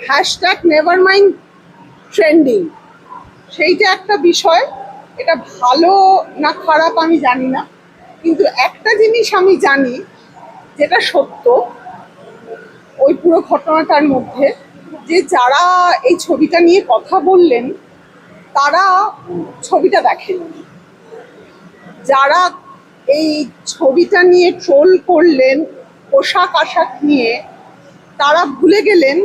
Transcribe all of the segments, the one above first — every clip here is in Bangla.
হ্যাশট্যাগ নেভার মাইন্ড ট্রেন্ডিং, সেইটা একটা বিষয়। এটা ভালো না খারাপ আমি জানি না, কিন্তু একটা জিনিস আমি জানি যেটা সত্য ওই পুরো ঘটনাটার মধ্যে, যে যারা এই ছবিটা নিয়ে কথা বললেন তারা ছবিটা দেখেননি। যারা এই ছবিটা নিয়ে ট্রোল করলেন পোশাক আশাক নিয়ে, তারা ভুলে গেলেন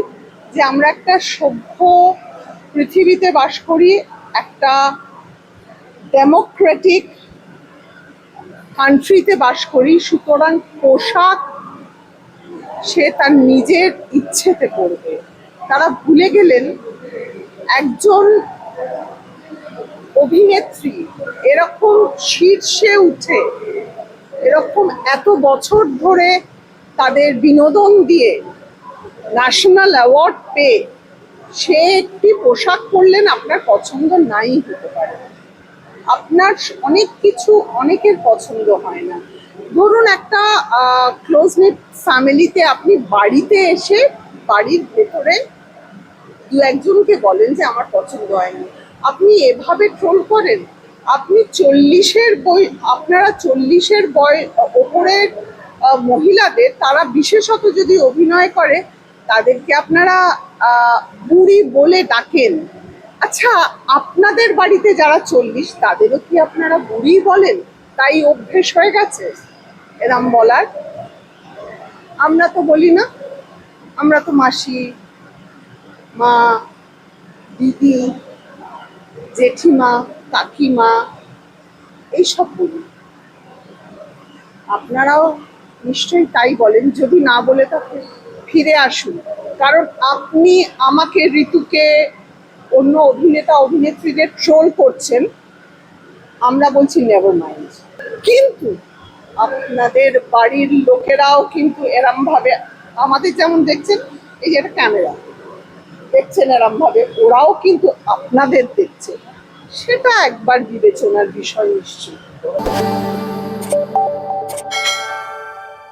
যে আমরা একটা সভ্য পৃথিবীতে বাস করি, একটা ডেমোক্রেটিক কান্ট্রিতে বাস করি। সুতরাং পোশাক সে তার নিজের ইচ্ছেতে পড়বে। তারা ভুলে গেলেন একজন অভিনেত্রী এরকম শীর্ষে উঠে, এরকম এত বছর ধরে তাদের বিনোদন দিয়ে ন্যাশনাল অ্যাওয়ার্ড পেয়ে সে একটি পোশাক পরলেন, আপনার পছন্দ নাই হতে পারে। আপনার অনেক কিছু অনেকের পছন্দ হয় না। ধরুন একটা ক্লোজ নিট ফ্যামিলিতে আপনি বাড়িতে এসে বাড়ির ভেতরে দু একজনকে বলেন যে আমার পছন্দ হয়নি, আপনি এভাবে ট্রোল করেন। আপনি 40-এর বই, আপনারা 40-এর ওপরের মহিলাদের, তারা বিশেষত যদি অভিনয় করে তাদেরকে আপনারা বুড়ি বলে ডাকেন। আচ্ছা, আপনাদের বাড়িতে যারা 40 তাদেরও কি আপনারা বুড়ি বলেন? তাই অভ্যেস হয়ে গেছে এরম বলার? আমরা তো বলি না, আমরা তো মাসি, মা, দিদি, জেঠিমা, কাকিমা এইসব বলি। আপনারাও নিশ্চয়ই তাই বলেন। যদি না বলে থাকে ফিরে আসুন, কারণ আপনি আমাকে, ঋতুকে, অন্য অভিনেতা অভিনেত্রীদের ট্রোল করছেন, আমরা বলছি নেভার মাইন্ড। কিন্তু আপনাদের বাড়ির লোকেরাও কিন্তু এরম ভাবে আমাদের যেমন দেখছেন, এই যে একটা ক্যামেরা দেখছেন এরম ভাবে, ওরাও কিন্তু আপনাদের দেখছে। সেটা একবার বিবেচনার বিষয় নিশ্চয়ই।